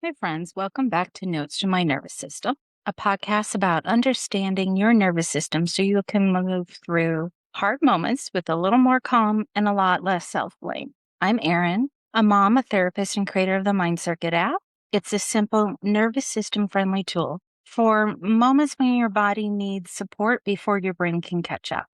Hey, friends, welcome back to Notes to My Nervous System, a podcast about understanding your nervous system so you can move through hard moments with a little more calm and a lot less self blame. I'm Erin, a mom, a therapist, and creator of the Mind Circuit app. It's a simple nervous system friendly tool for moments when your body needs support before your brain can catch up.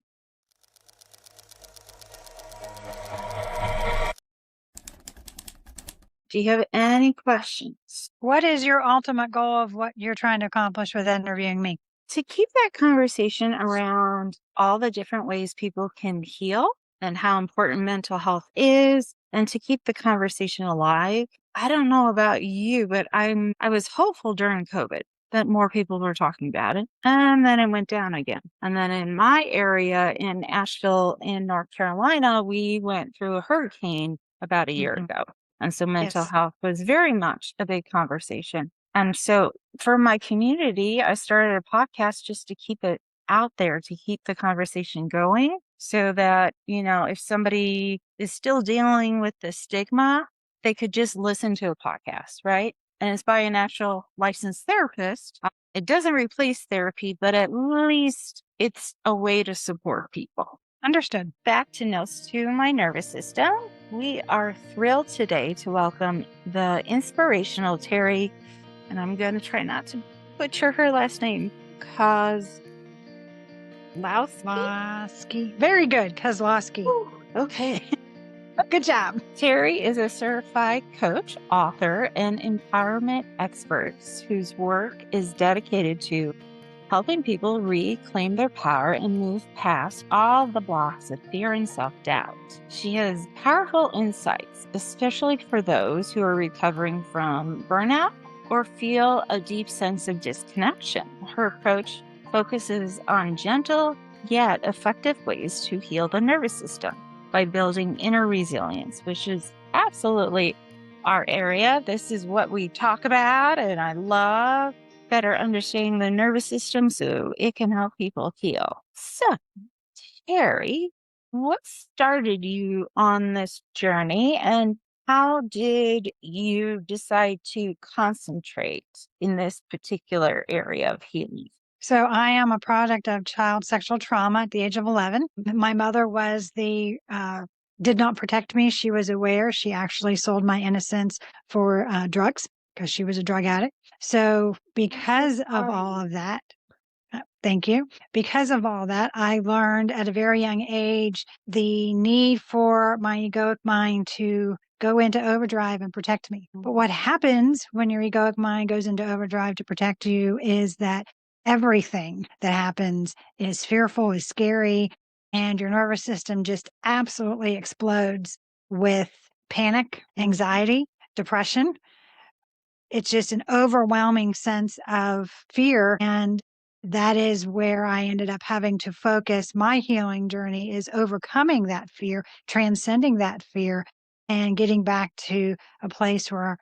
Do you have any questions? What is your ultimate goal of what you're trying to accomplish with interviewing me? To keep that conversation around all the different ways people can heal and how important mental health is, and to keep the conversation alive. I don't know about you, but I was hopeful during COVID that more people were talking about it. And then it went down again. And then in my area in Asheville in North Carolina, we went through a hurricane about a year ago. And so mental Yes. health was very much a big conversation. And so for my community, I started a podcast just to keep it out there, to keep the conversation going so that, if somebody is still dealing with the stigma, they could just listen to a podcast, right? And it's by an actual licensed therapist. It doesn't replace therapy, but at least it's a way to support people. Understood. Back to Notes to My Nervous System. We are thrilled today to welcome the inspirational Terri, and I'm going to try not to butcher her last name, Kozlowski. Very good, Kozlowski. Okay. Good job. Terri is a certified coach, author, and empowerment expert whose work is dedicated to helping people reclaim their power and move past all the blocks of fear and self-doubt. She has powerful insights, especially for those who are recovering from burnout or feel a deep sense of disconnection. Her approach focuses on gentle yet effective ways to heal the nervous system by building inner resilience, which is absolutely our area. This is what we talk about, and I love better understanding the nervous system so it can help people heal. So, Terri, what started you on this journey, and how did you decide to concentrate in this particular area of healing? So I am a product of child sexual trauma at the age of 11. My mother did not protect me. She was aware. She actually sold my innocence for drugs because she was a drug addict. So because of all of that, thank you. Because of all that, I learned at a very young age the need for my egoic mind to go into overdrive and protect me. But what happens when your egoic mind goes into overdrive to protect you is that everything that happens is fearful, is scary, and your nervous system just absolutely explodes with panic, anxiety, depression. It's just an overwhelming sense of fear. And that is where I ended up having to focus. My healing journey is overcoming that fear, transcending that fear, and getting back to a place where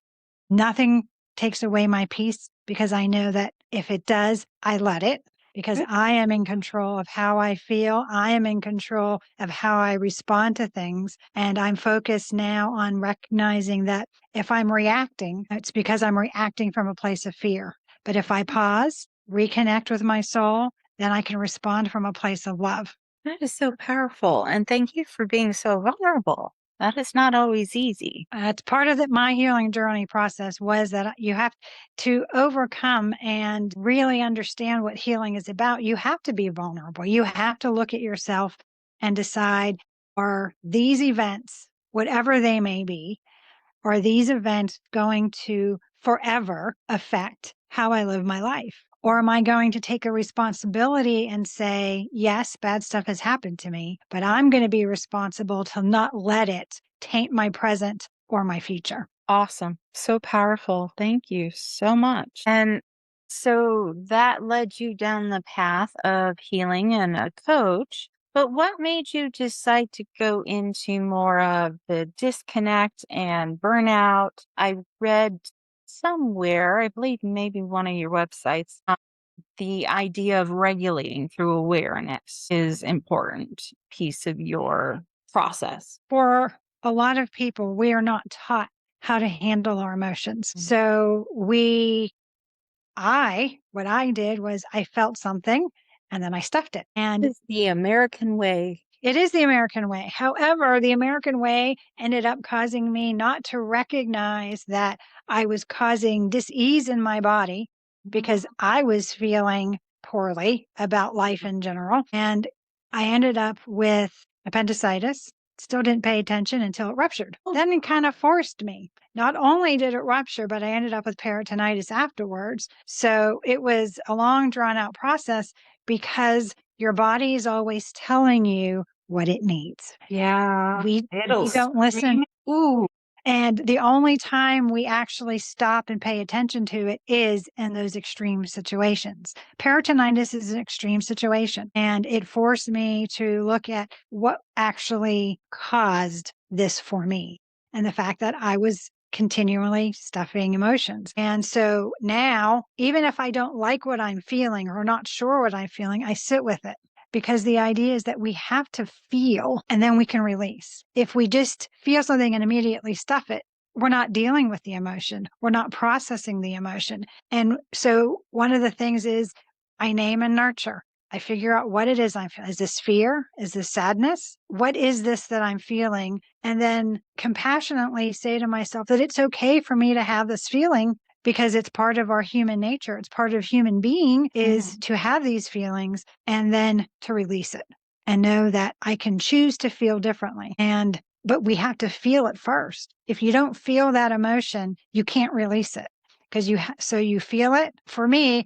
nothing takes away my peace, because I know that if it does, I let it, because I am in control of how I feel. I am in control of how I respond to things. And I'm focused now on recognizing that if I'm reacting, it's because I'm reacting from a place of fear. But if I pause, reconnect with my soul, then I can respond from a place of love. That is so powerful. And thank you for being so vulnerable. That is not always easy. It's part of my healing journey process was that you have to overcome and really understand what healing is about. You have to be vulnerable. You have to look at yourself and decide, are these events, whatever they may be, are these events going to forever affect how I live my life? Or am I going to take a responsibility and say, yes, bad stuff has happened to me, but I'm going to be responsible to not let it taint my present or my future. Awesome. So powerful. Thank you so much. And so that led you down the path of healing and a coach. But what made you decide to go into more of the disconnect and burnout? I read somewhere, I believe maybe one of your websites, the idea of regulating through awareness is important piece of your process. For a lot of people, we are not taught how to handle our emotions. So what I did was I felt something and then I stuffed it. And It's the American way. it is the American way. However, the American way ended up causing me not to recognize that I was causing dis-ease in my body because I was feeling poorly about life in general. And I ended up with appendicitis. Still didn't pay attention until it ruptured. Then it kind of forced me. Not only did it rupture, but I ended up with peritonitis afterwards. So it was a long, drawn out process because your body is always telling you what it needs. Yeah. We It'll don't listen. scream. Ooh. And the only time we actually stop and pay attention to it is in those extreme situations. Peritonitis is an extreme situation, and it forced me to look at what actually caused this for me and the fact that I was continually stuffing emotions. And so now, even if I don't like what I'm feeling or not sure what I'm feeling, I sit with it because the idea is that we have to feel and then we can release. If we just feel something and immediately stuff it, we're not dealing with the emotion. We're not processing the emotion. And so one of the things is I name and nurture. I figure out what it is I'm feeling. Is this fear? Is this sadness? What is this that I'm feeling? And then compassionately say to myself that it's okay for me to have this feeling because it's part of our human nature. It's part of human being is to have these feelings and then to release it and know that I can choose to feel differently. But we have to feel it first. If you don't feel that emotion, you can't release it because so you feel it. For me,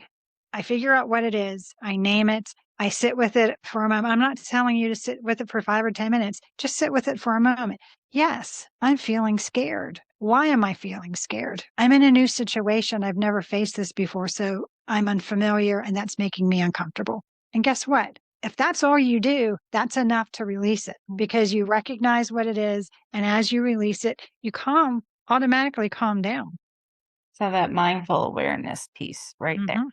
I figure out what it is. I name it. I sit with it for a moment. I'm not telling you to sit with it for 5 or 10 minutes. Just sit with it for a moment. Yes, I'm feeling scared. Why am I feeling scared? I'm in a new situation. I've never faced this before, so I'm unfamiliar and that's making me uncomfortable. And guess what? If that's all you do, that's enough to release it because you recognize what it is. And as you release it, you automatically calm down. So that mindful awareness piece right there.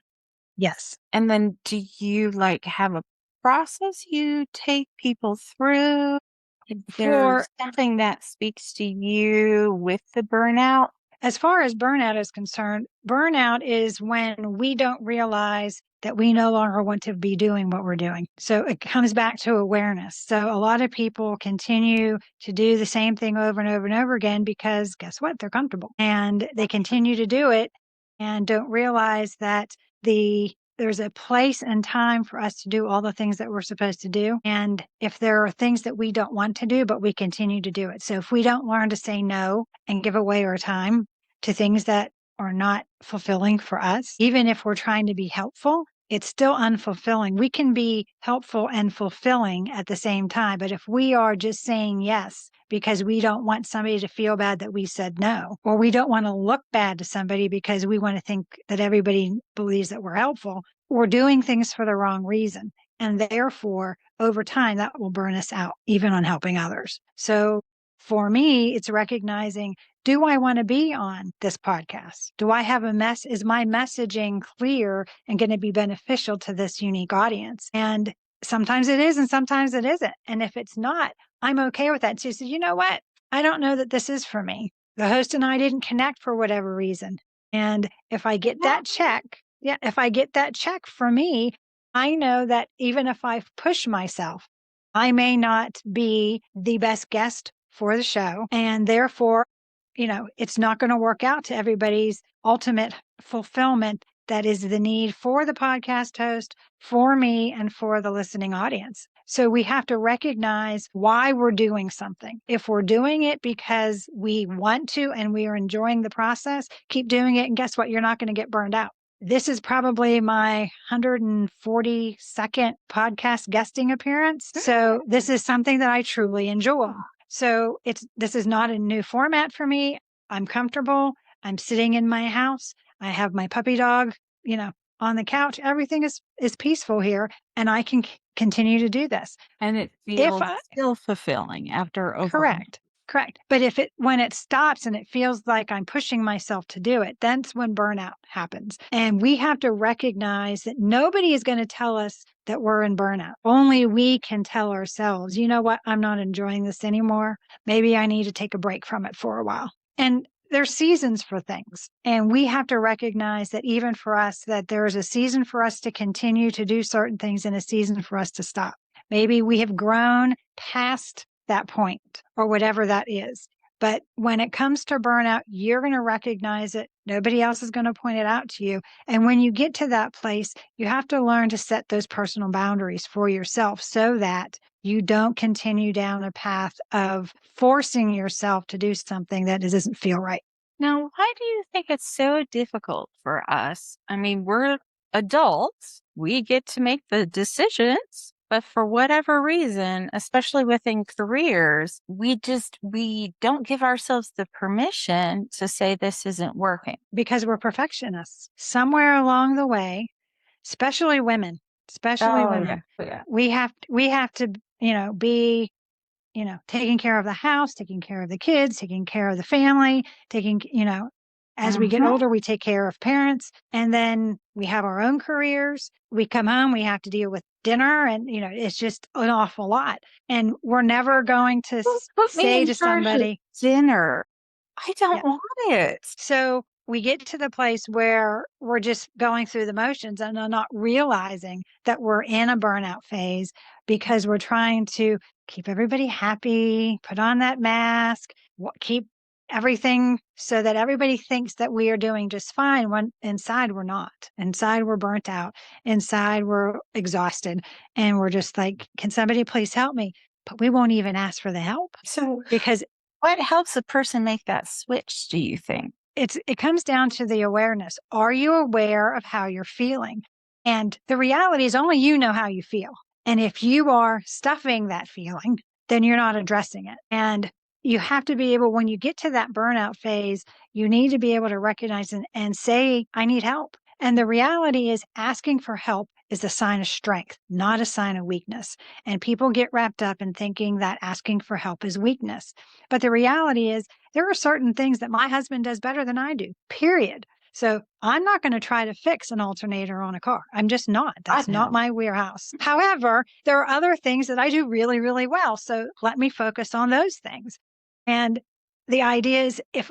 Yes. And then do you have a process you take people through? If there's something that speaks to you with the burnout? As far as burnout is concerned, burnout is when we don't realize that we no longer want to be doing what we're doing. So it comes back to awareness. So a lot of people continue to do the same thing over and over and over again because guess what? They're comfortable and they continue to do it and don't realize that there's a place and time for us to do all the things that we're supposed to do. And if there are things that we don't want to do, but we continue to do it. So if we don't learn to say no and give away our time to things that are not fulfilling for us, even if we're trying to be helpful, it's still unfulfilling. We can be helpful and fulfilling at the same time. But if we are just saying yes because we don't want somebody to feel bad that we said no, or we don't want to look bad to somebody because we want to think that everybody believes that we're helpful, we're doing things for the wrong reason. And therefore, over time, that will burn us out, even on helping others. So for me, it's recognizing, do I want to be on this podcast? Do I have is my messaging clear and going to be beneficial to this unique audience? And sometimes it is, and sometimes it isn't. And if it's not, I'm okay with that. So you say, you know what? I don't know that this is for me. The host and I didn't connect for whatever reason. And if I get that check, if I get that check for me, I know that even if I push myself, I may not be the best guest for the show. And therefore, it's not going to work out to everybody's ultimate fulfillment. That is the need for the podcast host, for me, and for the listening audience. So we have to recognize why we're doing something. If we're doing it because we want to and we are enjoying the process, keep doing it. And guess what? You're not going to get burned out. This is probably my 142nd podcast guesting appearance. So this is something that I truly enjoy. So this is not a new format for me. I'm comfortable. I'm sitting in my house. I have my puppy dog, on the couch. Everything is peaceful here, and I can continue to do this. And it feels still fulfilling after over. Correct. But when it stops and it feels like I'm pushing myself to do it, that's when burnout happens. And we have to recognize that nobody is going to tell us that we're in burnout. Only we can tell ourselves, you know what? I'm not enjoying this anymore. Maybe I need to take a break from it for a while. And there's seasons for things. And we have to recognize that even for us, that there is a season for us to continue to do certain things and a season for us to stop. Maybe we have grown past that point or whatever that is. But when it comes to burnout, you're going to recognize it. Nobody else is going to point it out to you. And when you get to that place, you have to learn to set those personal boundaries for yourself so that you don't continue down a path of forcing yourself to do something that doesn't feel right. Now, why do you think it's so difficult for us? I mean, we're adults, we get to make the decisions, but for whatever reason, especially within careers, we don't give ourselves the permission to say this isn't working. Because we're perfectionists. Somewhere along the way, especially women, Oh, yeah. Yeah. we have to, be taking care of the house, taking care of the kids, taking care of the family, as we get Mhm. older, we take care of parents, and then we have our own careers. We come home, we have to deal with dinner, and, it's just an awful lot. And we're never going to Put me say in to charge of somebody, dinner. I yeah. don't want it. So we get to the place where we're just going through the motions and are not realizing that we're in a burnout phase because we're trying to keep everybody happy, put on that mask, keep everything so that everybody thinks that we are doing just fine when inside we're not. Inside we're burnt out. Inside we're exhausted. And we're just like, can somebody please help me? But we won't even ask for the help So, because what helps a person make that switch, do you think? it comes down to the awareness. Are you aware of how you're feeling? And the reality is only you know how you feel. And if you are stuffing that feeling, then you're not addressing it. And you have to be able, when you get to that burnout phase, you need to be able to recognize and say, I need help. And the reality is asking for help is a sign of strength, not a sign of weakness. And people get wrapped up in thinking that asking for help is weakness. But the reality is there are certain things that my husband does better than I do, period. So I'm not going to try to fix an alternator on a car. I'm just not. I That's not know. my wheelhouse. However, there are other things that I do really, really well. So let me focus on those things. And the idea is if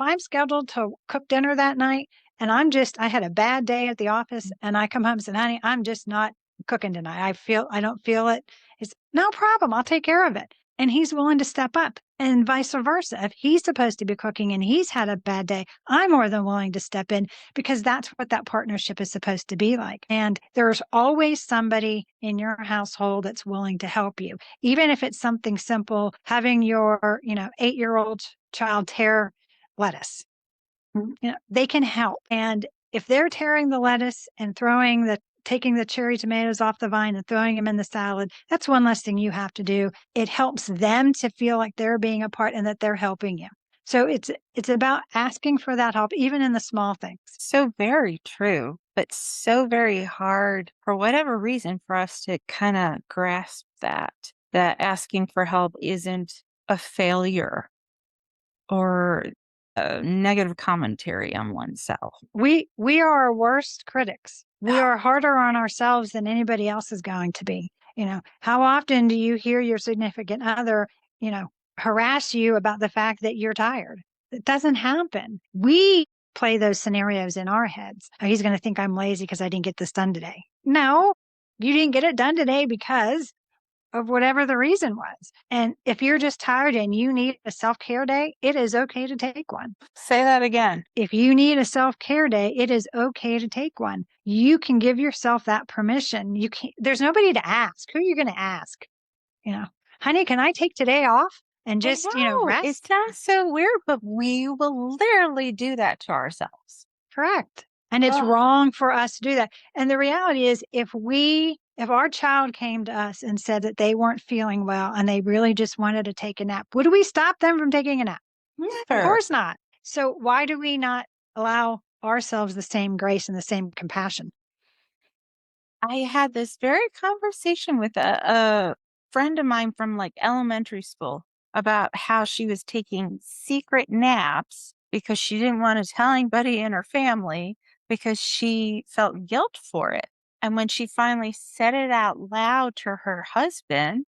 I'm scheduled to cook dinner that night and I had a bad day at the office and I come home and say, honey, I'm just not cooking tonight. I don't feel it. It's no problem. I'll take care of it. And he's willing to step up and vice versa. If he's supposed to be cooking and he's had a bad day, I'm more than willing to step in because that's what that partnership is supposed to be like. And there's always somebody in your household that's willing to help you, even if it's something simple, having your, 8-year-old child tear lettuce. Mm. They can help. And if they're tearing the lettuce and taking the cherry tomatoes off the vine and throwing them in the salad, that's one less thing you have to do. It helps them to feel like they're being a part and that they're helping you. So it's about asking for that help, even in the small things. So very true, but so very hard for whatever reason for us to kind of grasp that asking for help isn't a failure or a negative commentary on oneself. We are our worst critics. We are harder on ourselves than anybody else is going to be. How often do you hear your significant other, harass you about the fact that you're tired? It doesn't happen. We play those scenarios in our heads. Oh, he's going to think I'm lazy because I didn't get this done today. No, you didn't get it done today because of whatever the reason was. And if you're just tired and you need a self-care day, it is okay to take one. Say that again. If you need a self-care day, it is okay to take one. You can give yourself that permission. There's nobody to ask. Who are you going to ask? Honey, can I take today off and I just, know it rest? sounds so weird, but we will literally do that to ourselves. Correct. And it's Oh, wrong for us to do that. And the reality is if our child came to us and said that they weren't feeling well and they really just wanted to take a nap, would we stop them from taking a nap? Of never. course not. So why do we not allow ourselves the same grace and the same compassion? I had this very conversation with a friend of mine from like elementary school about how she was taking secret naps because she didn't want to tell anybody in her family because she felt guilt for it. And when she finally said it out loud to her husband,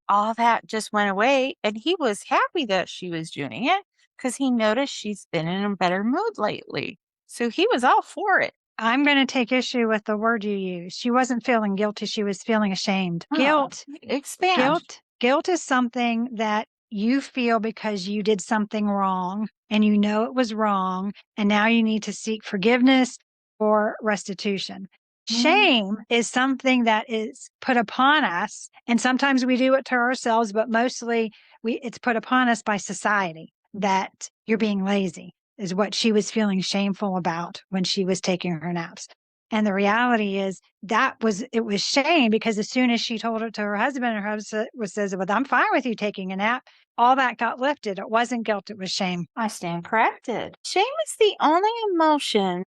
all that just went away. And he was happy that she was doing it because he noticed she's been in a better mood lately. So he was all for it. I'm going to take issue with the word you used. She wasn't feeling guilty. She was feeling ashamed. Oh, expand. Guilt is something that you feel because you did something wrong and you know it was wrong. And now you need to seek forgiveness or restitution. Mhm. Shame is something that is put upon us. And sometimes we do it to ourselves, but mostly it's put upon us by society that you're being lazy is what she was feeling shameful about when she was taking her naps. And the reality is it was shame because as soon as she told it to her husband, her husband says, well, I'm fine with you taking a nap. All that got lifted. It wasn't guilt. It was shame. I stand corrected. Shame is the only emotion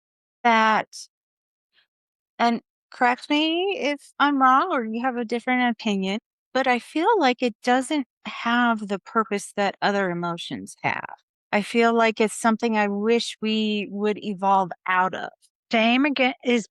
that, and correct me if I'm wrong or you have a different opinion, but I feel like it doesn't have the purpose that other emotions have. I feel like it's something I wish we would evolve out of. Shame again is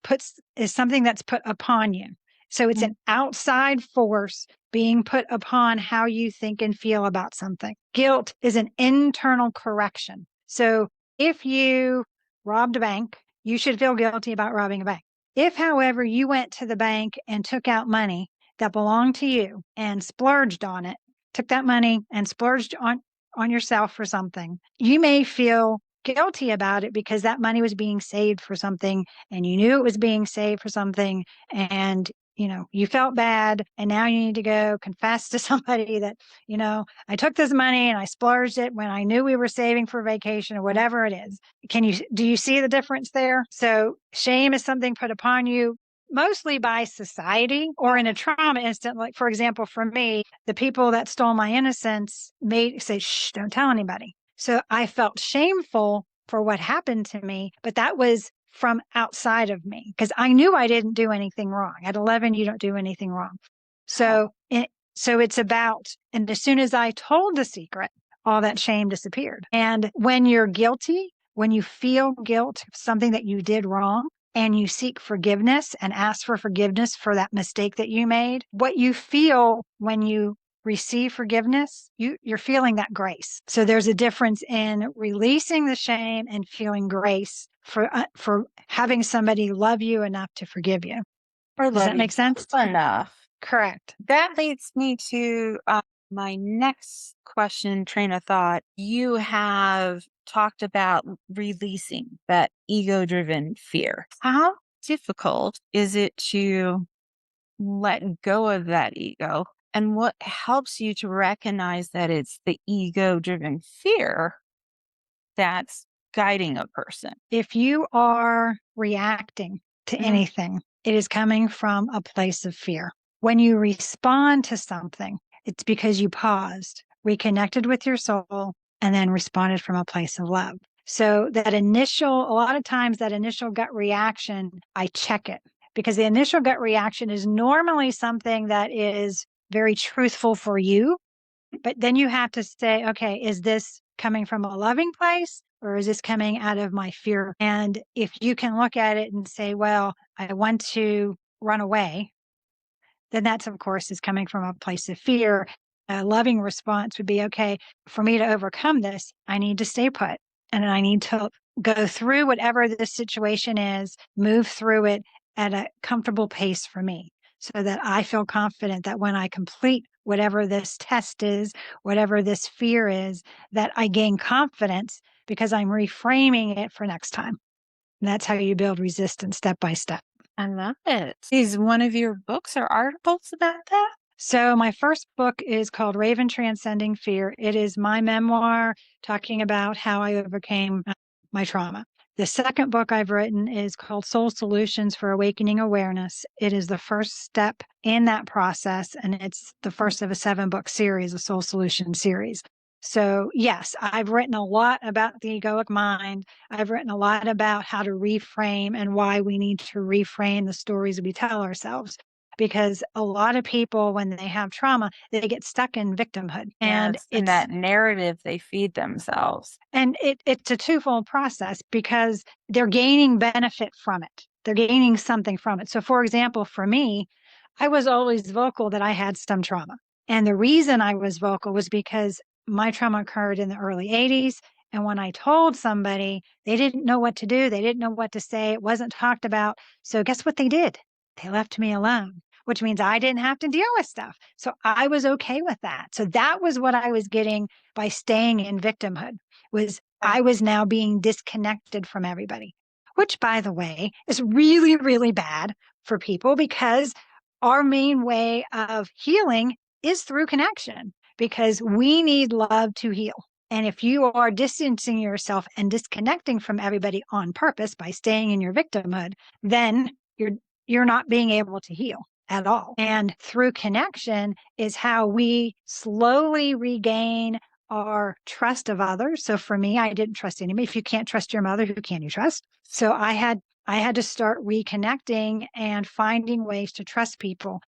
something that's put upon you. So it's an Mm. outside force being put upon how you think and feel about something. Guilt is an internal correction. So if you robbed a bank, you should feel guilty about robbing a bank. If, however, you went to the bank and took out money that belonged to you and splurged on it, took that money and splurged on yourself for something, you may feel guilty about it because that money was being saved for something and you knew it was being saved for something and you felt bad and now you need to go confess to somebody that I took this money and I splurged it when I knew we were saving for vacation or whatever it is. Do you see the difference there? So shame is something put upon you mostly by society or in a trauma instant. Like, for example, for me, the people that stole my innocence made say, shh, don't tell anybody. So I felt shameful for what happened to me, but that was from outside of me because I knew I didn't do anything wrong. At 11, you don't do anything wrong. Oh, So it's about, and as soon as I told the secret, all that shame disappeared. And when you're guilty, when you feel guilt, something that you did wrong, and you seek forgiveness and ask for forgiveness for that mistake that you made, what you feel when you receive forgiveness, you're feeling that grace. So there's a difference in releasing the shame and feeling grace for having somebody love you enough to forgive you. or Does love that you make sense? enough. Correct. That leads me to my next question train of thought. You have talked about releasing that ego driven fear. How difficult is it to let go of that ego? And what helps you to recognize that it's the ego driven fear that's guiding a person? If you are reacting to Mhm. anything, it is coming from a place of fear. When you respond to something, it's because you paused, reconnected with your soul, and then responded from a place of love. So a lot of times that initial gut reaction, I check it because the initial gut reaction is normally something that is very truthful for you. But then you have to say, okay, is this coming from a loving place or is this coming out of my fear? And if you can look at it and say, well, I want to run away, then that's, of course, is coming from a place of fear. A loving response would be, okay, for me to overcome this, I need to stay put and I need to go through whatever this situation is, move through it at a comfortable pace for me so that I feel confident that when I complete whatever this test is, whatever this fear is, that I gain confidence because I'm reframing it for next time. And that's how you build resistance step by step. I love it. Is one of your books or articles about that? So my first book is called Raven Transcending Fear. It is my memoir talking about how I overcame my trauma. The second book I've written is called Soul Solutions for Awakening Awareness. It is the first step in that process, and it's the first of a 7-book series, a Soul Solution series. So, yes, I've written a lot about the egoic mind. I've written a lot about how to reframe and why we need to reframe the stories we tell ourselves because a lot of people, when they have trauma, they get stuck in victimhood. Yes, and that narrative they feed themselves. It's a twofold process because they're gaining benefit from it. They're gaining something from it. So, for example, for me, I was always vocal that I had some trauma. And the reason I was vocal was because my trauma occurred in the early 80s And when I told somebody, they didn't know what to do. They didn't know what to say. It wasn't talked about. So guess what they did? They left me alone, which means I didn't have to deal with stuff. So I was okay with that. So that was what I was getting by staying in victimhood was I was now being disconnected from everybody, which by the way is really, really bad for people because our main way of healing is through connection because we need love to heal. And if you are distancing yourself and disconnecting from everybody on purpose by staying in your victimhood, then you're not being able to heal at all. And through connection is how we slowly regain our trust of others. So for me, I didn't trust anybody. If you can't trust your mother, who can you trust? So I had to start reconnecting and finding ways to trust people.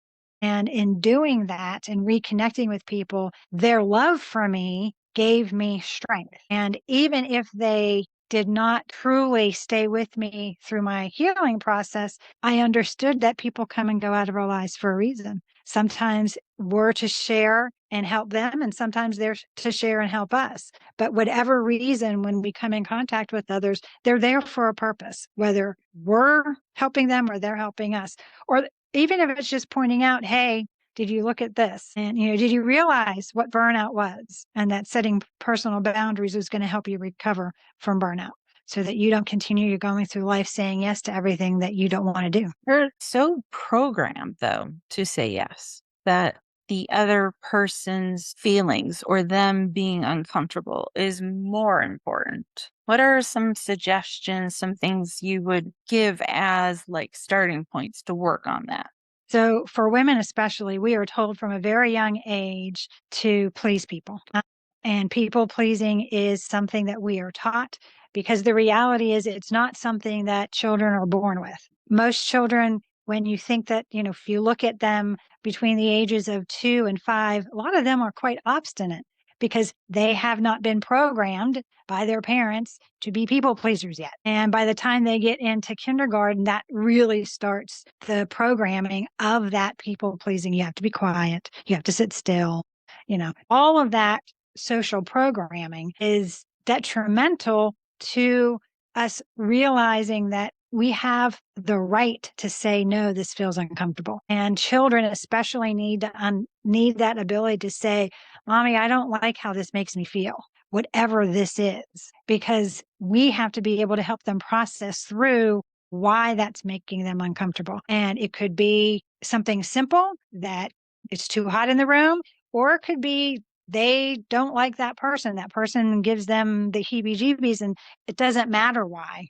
And in doing that and reconnecting with people, their love for me gave me strength. And even if they did not truly stay with me through my healing process, I understood that people come and go out of our lives for a reason. Sometimes we're to share and help them, and sometimes they're to share and help us. But whatever reason, when we come in contact with others, they're there for a purpose, whether we're helping them or they're helping us. Or even if it's just pointing out, hey, did you look at this? And, did you realize what burnout was? And that setting personal boundaries is going to help you recover from burnout so that you don't continue going through life saying yes to everything that you don't want to do. We're so programmed, though, to say yes, that the other person's feelings or them being uncomfortable is more important. What are some suggestions, some things you would give as like starting points to work on that? So, for women especially, we are told from a very young age to please people. And people pleasing is something that we are taught because the reality is it's not something that children are born with. Most children, when you think that, if you look at them between the ages of 2 and 5, a lot of them are quite obstinate because they have not been programmed by their parents to be people pleasers yet. And by the time they get into kindergarten, that really starts the programming of that people pleasing. You have to be quiet, you have to sit still, all of that social programming is detrimental to us realizing that we have the right to say no, this feels uncomfortable. And children especially need that ability to say, mommy, I don't like how this makes me feel, whatever this is, because we have to be able to help them process through why that's making them uncomfortable. And it could be something simple that it's too hot in the room, or it could be they don't like that person. That person gives them the heebie jeebies, and it doesn't matter why.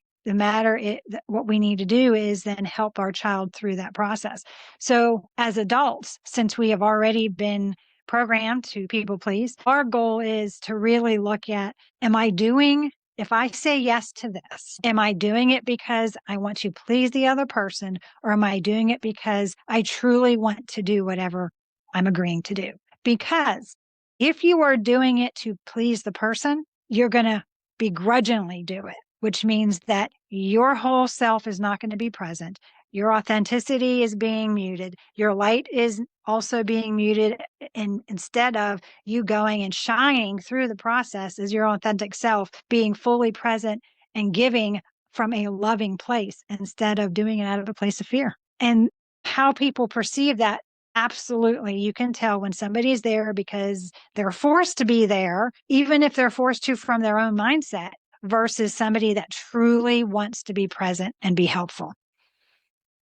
What we need to do is then help our child through that process. So, as adults, since we have already been programmed to people please, our goal is to really look at, if I say yes to this, am I doing it because I want to please the other person, or am I doing it because I truly want to do whatever I'm agreeing to do? Because if you are doing it to please the person, you're going to begrudgingly do it, which means that your whole self is not going to be present. Your authenticity is being muted. Your light is also being muted. And instead of you going and shining through the process as your authentic self, being fully present and giving from a loving place instead of doing it out of a place of fear. And how people perceive that, absolutely. You can tell when somebody's there because they're forced to be there, even if they're forced to from their own mindset, versus somebody that truly wants to be present and be helpful.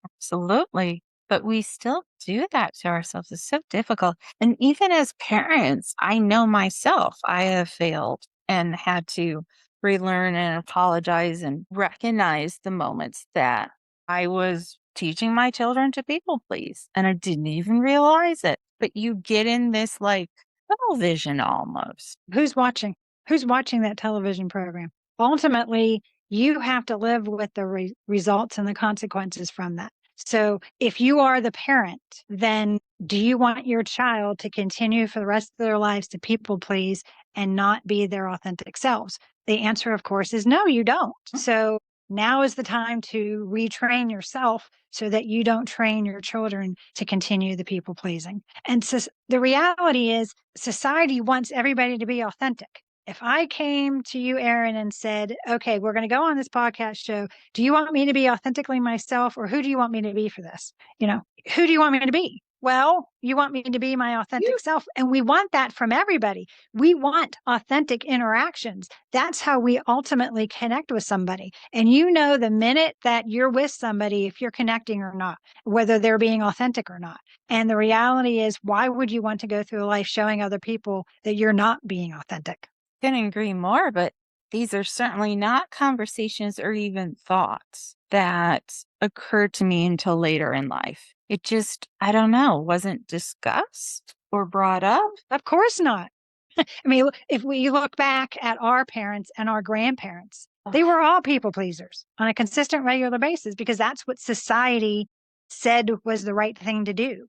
Absolutely. But we still do that to ourselves. It's so difficult. And even as parents, I know myself, I have failed and had to relearn and apologize and recognize the moments that I was teaching my children to people please. And I didn't even realize it. But you get in this like tunnel vision almost. Who's watching? Who's watching that television program? Ultimately, you have to live with the results and the consequences from that. So if you are the parent, then do you want your child to continue for the rest of their lives to people please and not be their authentic selves? The answer, of course, is no, you don't. So now is the time to retrain yourself so that you don't train your children to continue the people pleasing. And so the reality is society wants everybody to be authentic. If I came to you, Erin, and said, okay, we're going to go on this podcast show. Do you want me to be authentically myself, or who do you want me to be for this? Who do you want me to be? Well, you want me to be my authentic self. And we want that from everybody. We want authentic interactions. That's how we ultimately connect with somebody. And the minute that you're with somebody, if you're connecting or not, whether they're being authentic or not. And the reality is, why would you want to go through life showing other people that you're not being authentic? Couldn't agree more, but these are certainly not conversations or even thoughts that occurred to me until later in life. It just, I don't know, wasn't discussed or brought up. Of course not. I mean, if we look back at our parents and our grandparents, they were all people pleasers on a consistent, regular basis because that's what society said was the right thing to do.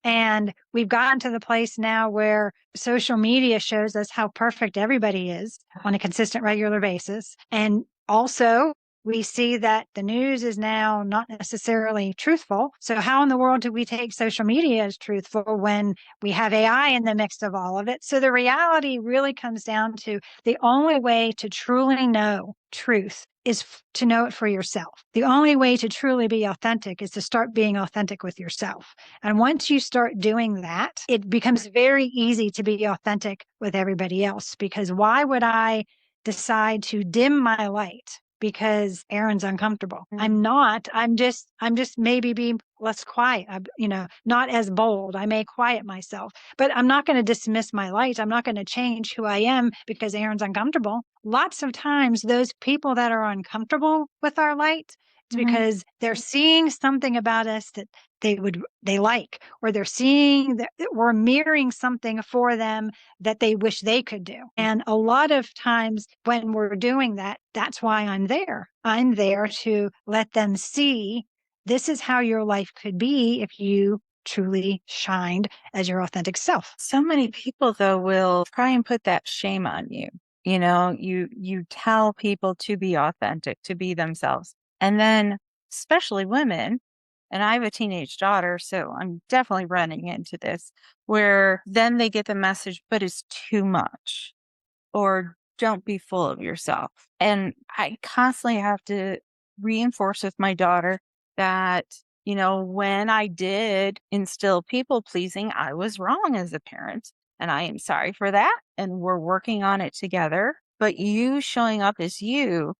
And we've gotten to the place now where social media shows us how perfect everybody is on a consistent, regular basis. And also, we see that the news is now not necessarily truthful. So, how in the world do we take social media as truthful when we have AI in the mix of all of it? So, the reality really comes down to the only way to truly know truth is to know it for yourself. The only way to truly be authentic is to start being authentic with yourself. And once you start doing that, it becomes very easy to be authentic with everybody else. Because why would I decide to dim my light because Erin's uncomfortable? I'm not. I'm just maybe being less quiet, not as bold. I may quiet myself, but I'm not going to dismiss my light. I'm not going to change who I am because Erin's uncomfortable. Lots of times, those people that are uncomfortable with our light, it's because they're seeing something about us that they like, or they're seeing that we're mirroring something for them that they wish they could do. And a lot of times when we're doing that, that's why I'm there. I'm there to let them see this is how your life could be if you truly shined as your authentic self. So many people, though, will try and put that shame on you. You tell people to be authentic, to be themselves. And then, especially women, and I have a teenage daughter, so I'm definitely running into this, where then they get the message, but it's too much, or don't be full of yourself. And I constantly have to reinforce with my daughter that, when I did instill people pleasing, I was wrong as a parent. And I am sorry for that. And we're working on it together. But you showing up as you,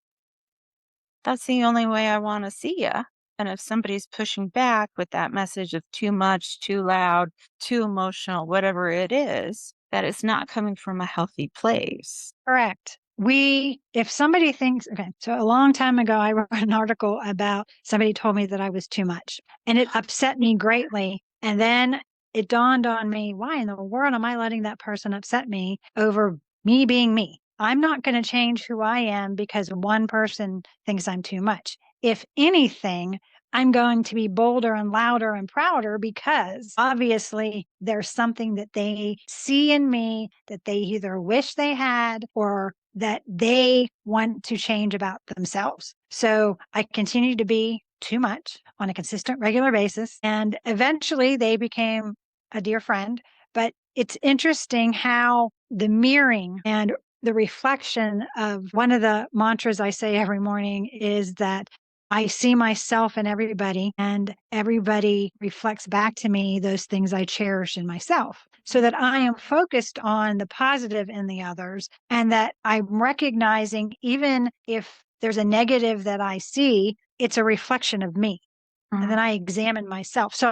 that's the only way I want to see you. And if somebody's pushing back with that message of too much, too loud, too emotional, whatever it is, that is not coming from a healthy place. Correct. If somebody thinks, okay, so a long time ago, I wrote an article about somebody told me that I was too much, and it upset me greatly. And then it dawned on me, why in the world am I letting that person upset me over me being me? I'm not going to change who I am because one person thinks I'm too much. If anything, I'm going to be bolder and louder and prouder because obviously there's something that they see in me that they either wish they had or that they want to change about themselves. So I continue to be too much on a consistent, regular basis. And eventually they became a dear friend. But it's interesting how the mirroring and the reflection of one of the mantras I say every morning is that I see myself in everybody, and everybody reflects back to me those things I cherish in myself, so that I am focused on the positive in the others, and that I'm recognizing even if there's a negative that I see, it's a reflection of me. And then I examine myself. So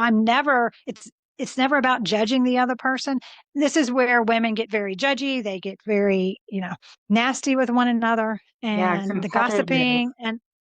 it's never about judging the other person. This is where women get very judgy. They get very, nasty with one another, Yeah, and the competitive. gossiping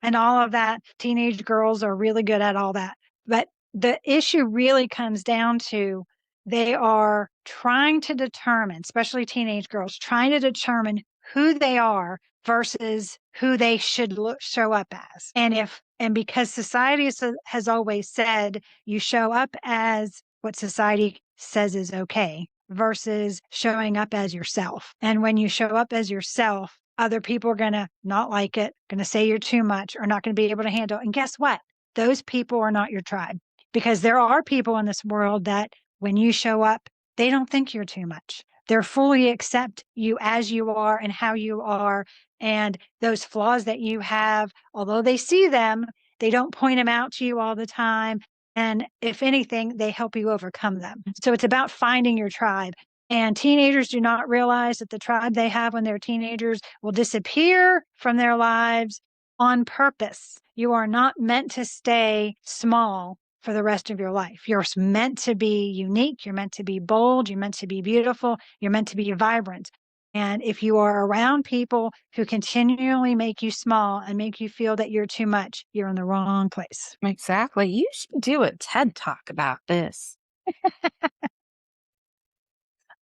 and all of that. Teenage girls are really good at all that. But the issue really comes down to they are trying to determine, especially teenage girls, trying to determine who they are versus who they should show up as. And because society has always said you show up as what society says is okay versus showing up as yourself. And when you show up as yourself, other people are going to not like it, going to say you're too much, or not going to be able to handle it. And guess what? Those people are not your tribe, because there are people in this world that when you show up, they don't think you're too much. They're fully accept you as you are and how you are. And those flaws that you have, although they see them, they don't point them out to you all the time. And if anything, they help you overcome them. So it's about finding your tribe. And teenagers do not realize that the tribe they have when they're teenagers will disappear from their lives on purpose. You are not meant to stay small for the rest of your life. You're meant to be unique. You're meant to be bold. You're meant to be beautiful. You're meant to be vibrant. And if you are around people who continually make you small and make you feel that you're too much, you're in the wrong place. Exactly. You should do a TED talk about this.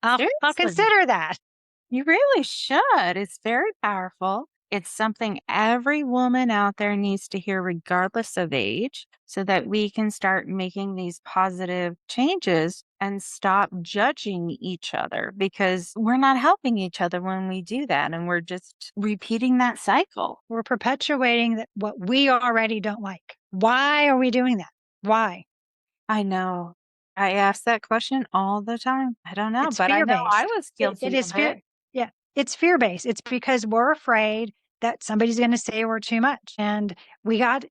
I'll Seriously. consider that. You really should. It's very powerful. It's something every woman out there needs to hear, regardless of age, so that we can start making these positive changes and stop judging each other because we're not helping each other when we do that. And we're just repeating that cycle. We're perpetuating that what we already don't like. Why are we doing that? Why? I know. I ask that question all the time. I don't know, It's but I fear know I based. was It guilty is of it. fear. Yeah, it's fear based. It's because we're afraid that somebody's going to say we're too much. And we have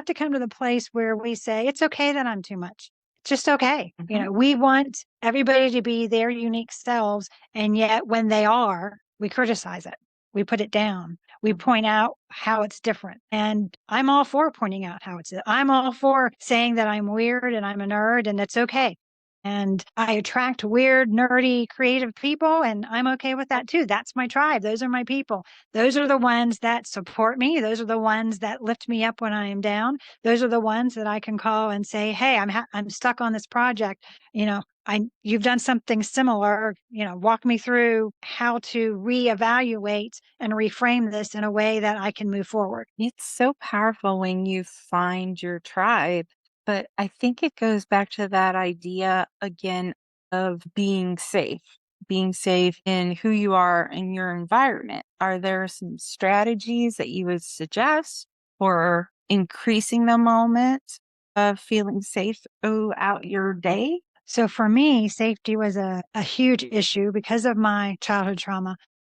to come to the place where we say, it's okay that I'm too much. It's just okay. Mhm. We want everybody to be their unique selves. And yet when they are, we criticize it. We put it down. We Mhm. point out how it's different. And I'm all for pointing out how I'm all for saying that I'm weird and I'm a nerd and it's okay. And I attract weird, nerdy, creative people, and I'm okay with that too. That's my tribe. Those are my people. Those are the ones that support me. Those are the ones that lift me up when I am down. Those are the ones that I can call and say, "Hey, I'm stuck on this project. You've done something similar. Walk me through how to reevaluate and reframe this in a way that I can move forward." It's so powerful when you find your tribe. But I think it goes back to that idea again of being safe in who you are in your environment. Are there some strategies that you would suggest for increasing the moment of feeling safe throughout your day? So for me, safety was a huge issue because of my childhood trauma.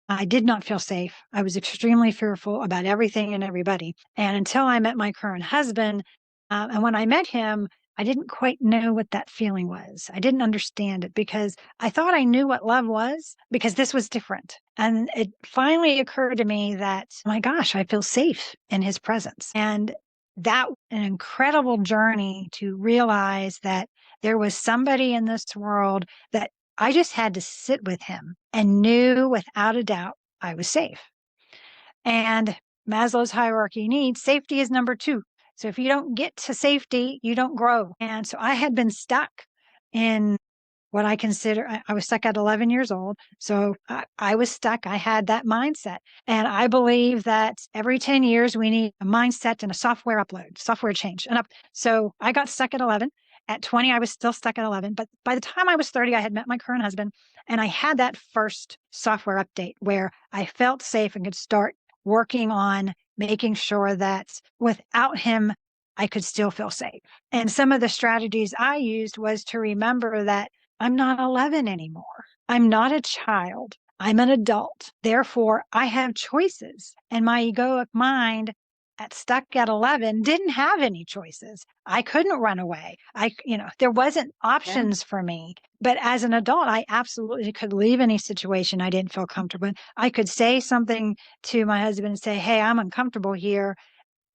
I did not feel safe. I was extremely fearful about everything and everybody. And until I met my current husband, and when I met him, I didn't quite know what that feeling was. I didn't understand it because I thought I knew what love was because this was different. And it finally occurred to me that, oh my gosh, I feel safe in his presence. And that was an incredible journey to realize that there was somebody in this world that I just had to sit with him and knew without a doubt I was safe. And Maslow's hierarchy needs, safety is number two. So if you don't get to safety, you don't grow. And so I had been stuck in what I consider, I was stuck at 11 years old. So I was stuck. I had that mindset. And I believe that every 10 years, we need a mindset and a software upload, software change. So I got stuck at 11. At 20, I was still stuck at 11. But by the time I was 30, I had met my current husband. And I had that first software update where I felt safe and could start working on making sure that without him, I could still feel safe. And some of the strategies I used was to remember that I'm not 11 anymore. I'm not a child. I'm an adult. Therefore, I have choices. And my egoic mind stuck at 11 didn't have any choices. I couldn't run away. There wasn't Yeah. options for me. But as an adult, I absolutely could leave any situation I didn't feel comfortable in. I could say something to my husband and say, "Hey, I'm uncomfortable here."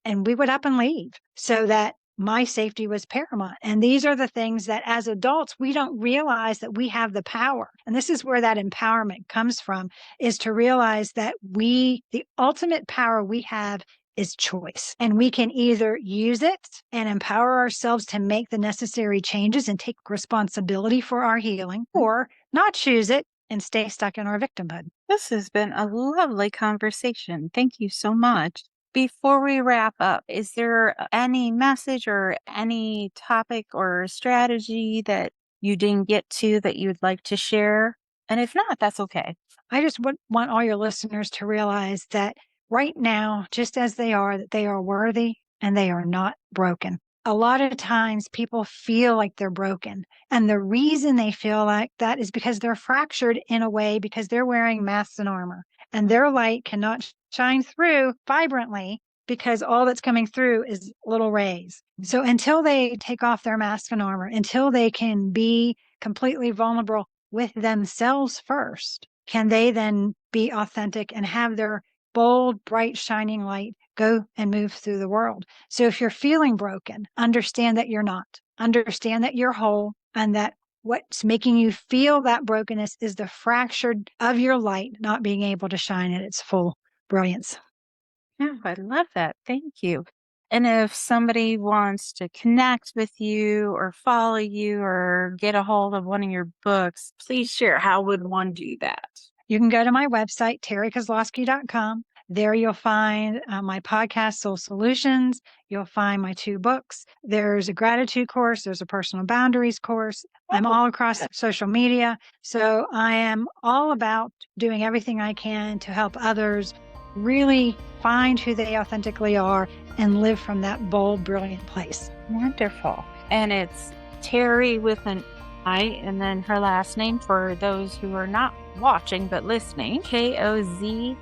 And we would up and leave so that my safety was paramount. And these are the things that as adults, we don't realize that we have the power. And this is where that empowerment comes from, is to realize that the ultimate power we have is choice. And we can either use it and empower ourselves to make the necessary changes and take responsibility for our healing, or not choose it and stay stuck in our victimhood. This has been a lovely conversation. Thank you so much. Before we wrap up, is there any message or any topic or strategy that you didn't get to that you'd like to share? And if not, that's okay. I just want all your listeners to realize that right now, just as they are, that they are worthy and they are not broken. a lot of times people feel like they're broken. And the reason they feel like that is because they're fractured in a way because they're wearing masks and armor, and their light cannot shine through vibrantly because all that's coming through is little rays. So until they take off their mask and armor, until they can be completely vulnerable with themselves first, can they then be authentic and have their bold, bright, shining light go and move through the world. So if you're feeling broken, understand that you're not. Understand that you're whole, and that what's making you feel that brokenness is the fracture of your light not being able to shine at its full brilliance. Yeah, I love that. Thank you. And if somebody wants to connect with you or follow you or get a hold of one of your books, please share. How would one do that? You can go to my website, terrikozlowski.com. There you'll find my podcast, Soul Solutions. You'll find my 2 books. There's a gratitude course. There's a personal boundaries course. I'm all across social media. So I am all about doing everything I can to help others really find who they authentically are and live from that bold, brilliant place. Wonderful. And it's Terri with an I and then her last name for those who are not watching but listening, Kozlowski,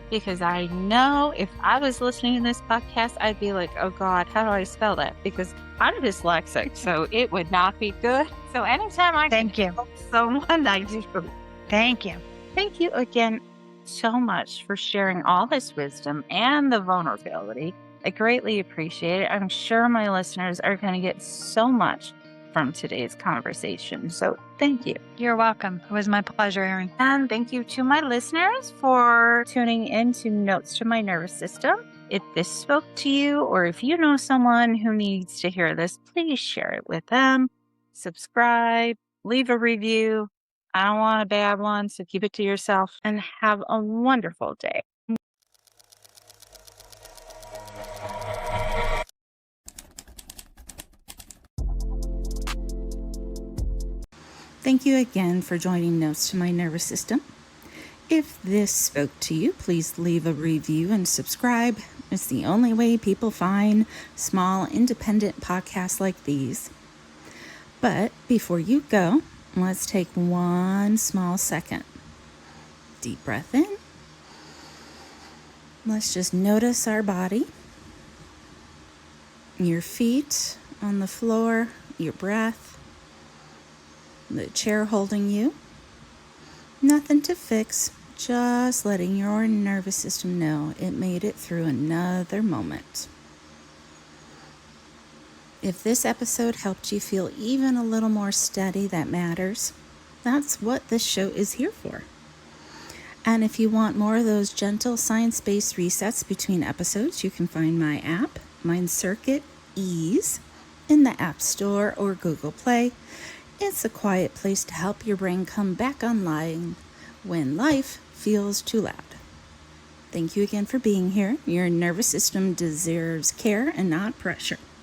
because I know if I was listening to this podcast, I'd be like, oh God, how do I spell that? Because I'm dyslexic, so it would not be good. So anytime I Thank can you. help someone, I do. Thank you. Thank you again so much for sharing all this wisdom and the vulnerability. I greatly appreciate it. I'm sure my listeners are going to get so much from today's conversation. So thank you. You're welcome. It was my pleasure, Erin. And thank you to my listeners for tuning in to Notes to My Nervous System. If this spoke to you, or if you know someone who needs to hear this, please share it with them. Subscribe, leave a review. I don't want a bad one, so keep it to yourself and have a wonderful day. Thank you again for joining Notes to My Nervous System. If this spoke to you, please leave a review and subscribe. It's the only way people find small, independent podcasts like these. But before you go, let's take one small second. Deep breath in. Let's just notice our body, your feet on the floor, your breath, the chair holding you. Nothing to fix, just letting your nervous system know it made it through another moment. If this episode helped you feel even a little more steady, that matters. That's what this show is here for. And if you want more of those gentle science-based resets between episodes, you can find my app, Mind Circuit Ease, in the App Store or Google Play. It's a quiet place to help your brain come back online when life feels too loud. Thank you again for being here. Your nervous system deserves care and not pressure.